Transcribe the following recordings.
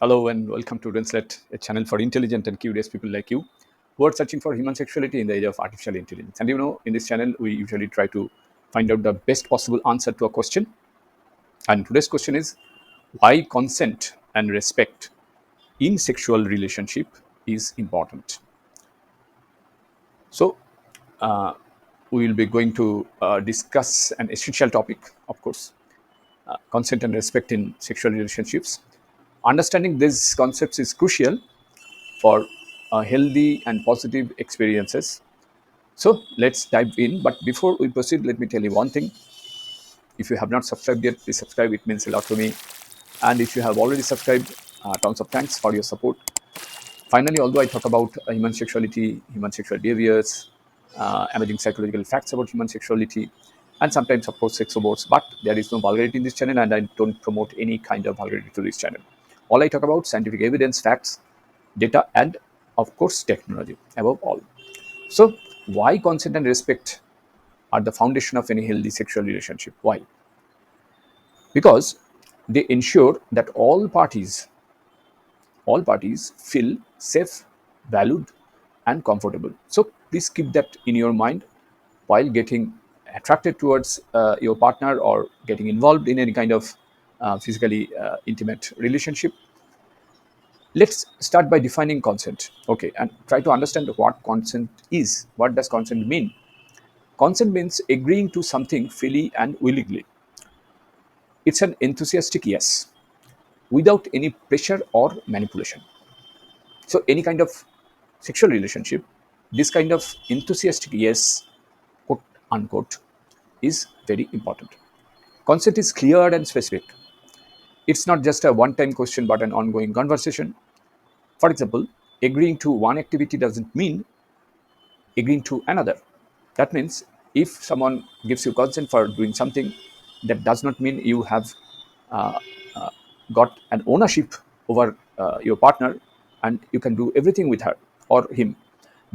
Hello and welcome to Renslet, a channel for intelligent and curious people like you who are searching for human sexuality in the age of artificial intelligence. And in this channel, we usually try to find out the best possible answer to a question. And today's question is why consent and respect in sexual relationship is important. So, we will be going to discuss an essential topic, of course, consent and respect in sexual relationships. Understanding these concepts is crucial for healthy and positive experiences. So let's dive in. But before we proceed, let me tell you one thing. If you have not subscribed yet, please subscribe. It means a lot to me. And if you have already subscribed, tons of thanks for your support. Finally, although I talk about human sexuality, human sexual behaviors, amazing psychological facts about human sexuality, and sometimes, of course, sex aborts, but there is no vulgarity in this channel, and I don't promote any kind of vulgarity to this channel. All I talk about scientific evidence, facts, data, and of course, technology above all. So, why consent and respect are the foundation of any healthy sexual relationship? Why? Because they ensure that all parties feel safe, valued, and comfortable. So please keep that in your mind while getting attracted towards your partner or getting involved in any kind of physically intimate relationship. Let's start by defining consent. Okay, and try to understand what consent is. What does consent mean? Consent means agreeing to something freely and willingly. It's an enthusiastic yes without any pressure or manipulation. So, any kind of sexual relationship, this kind of enthusiastic yes, quote unquote, is very important. Consent is clear and specific. It's not just a one time question but an ongoing conversation. For example, agreeing to one activity doesn't mean agreeing to another. That means if someone gives you consent for doing something, that does not mean you have uh, uh, got an ownership over your partner and you can do everything with her or him,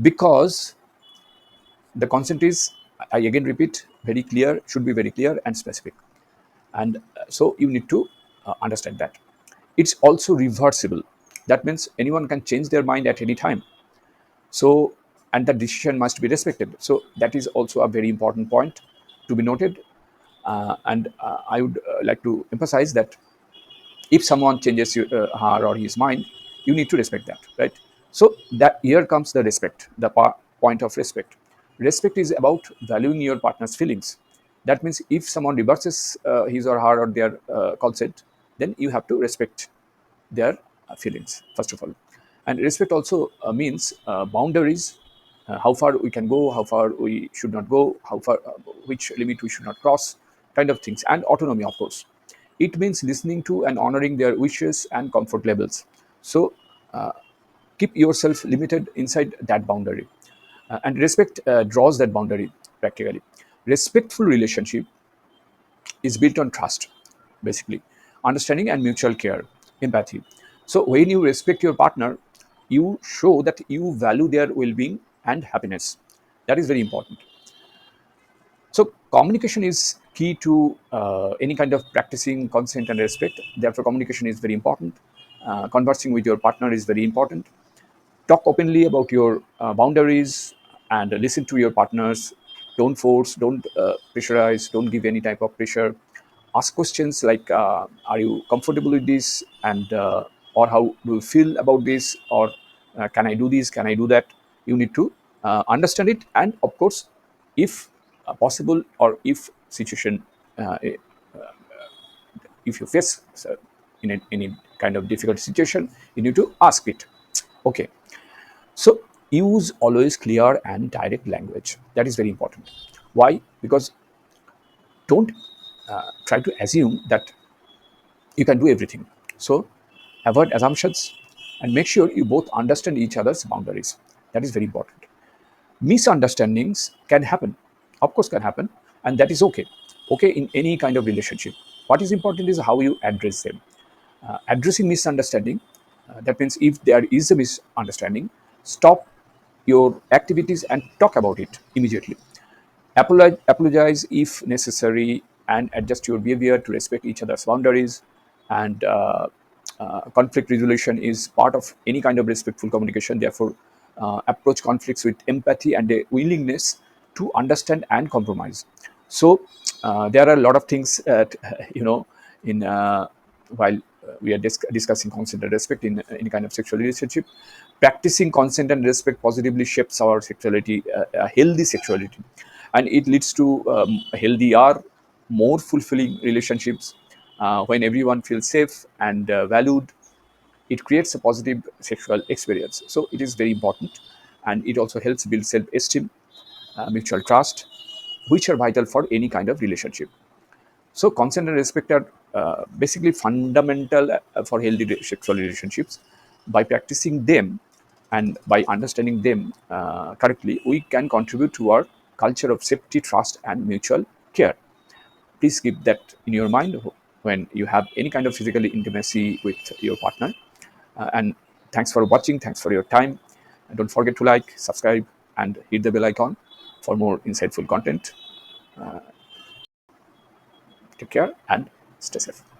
because the consent is, I again repeat, very clear, should be very clear and specific. And so you need to understand that. It's also reversible. That means anyone can change their mind at any time. So, and the decision must be respected. So that is also a very important point to be noted. And I would like to emphasize that if someone changes her or his mind, you need to respect that, right? So that here comes the respect, the point of respect. Respect is about valuing your partner's feelings. That means if someone reverses his or her or their consent, then you have to respect their feelings first of all. And respect also means boundaries, how far we can go, how far we should not go, how far which limit we should not cross, kind of things. And autonomy, of course, it means listening to and honoring their wishes and comfort levels. So keep yourself limited inside that boundary. And respect draws that boundary practically. Respectful relationship is built on trust, basically, understanding and mutual care, empathy. So when you respect your partner, you show that you value their well-being and happiness. That is very important. So communication is key to any kind of practicing consent and respect. Therefore, communication is very important. Conversing with your partner is very important. Talk openly about your boundaries and listen to your partners. Don't force, don't pressurize, don't give any type of pressure. Ask questions like, are you comfortable with this, and or how do you feel about this, or can I do this, can I do that? You need to understand it, and of course, if possible, or if situation, if you face in any kind of difficult situation, you need to ask it. Okay, so use always clear and direct language. That is very important. Why? Because don't try to assume that you can do everything. So avoid assumptions and make sure you both understand each other's boundaries. That is very important. Misunderstandings can happen, of course, can happen, and that is okay. Okay, in any kind of relationship. What is important is how you address them. Addressing misunderstanding, that means if there is a misunderstanding, stop your activities and talk about it immediately. Apologize if necessary and adjust your behavior to respect each other's boundaries. And conflict resolution is part of any kind of respectful communication. Therefore, approach conflicts with empathy and a willingness to understand and compromise. So, there are a lot of things, you know, in while we are discussing consent and respect in any kind of sexual relationship. Practicing consent and respect positively shapes our sexuality, a healthy sexuality, and it leads to healthier, more fulfilling relationships. When everyone feels safe and valued, it creates a positive sexual experience. So it is very important, and it also helps build self-esteem, mutual trust, which are vital for any kind of relationship. So consent and respect are basically fundamental for healthy sexual relationships. By practicing them and by understanding them correctly, we can contribute to our culture of safety, trust, and mutual care. Please keep that in your mind when you have any kind of physical intimacy with your partner. And thanks for watching. Thanks for your time. And don't forget to like, subscribe, and hit the bell icon for more insightful content. Take care and stay safe.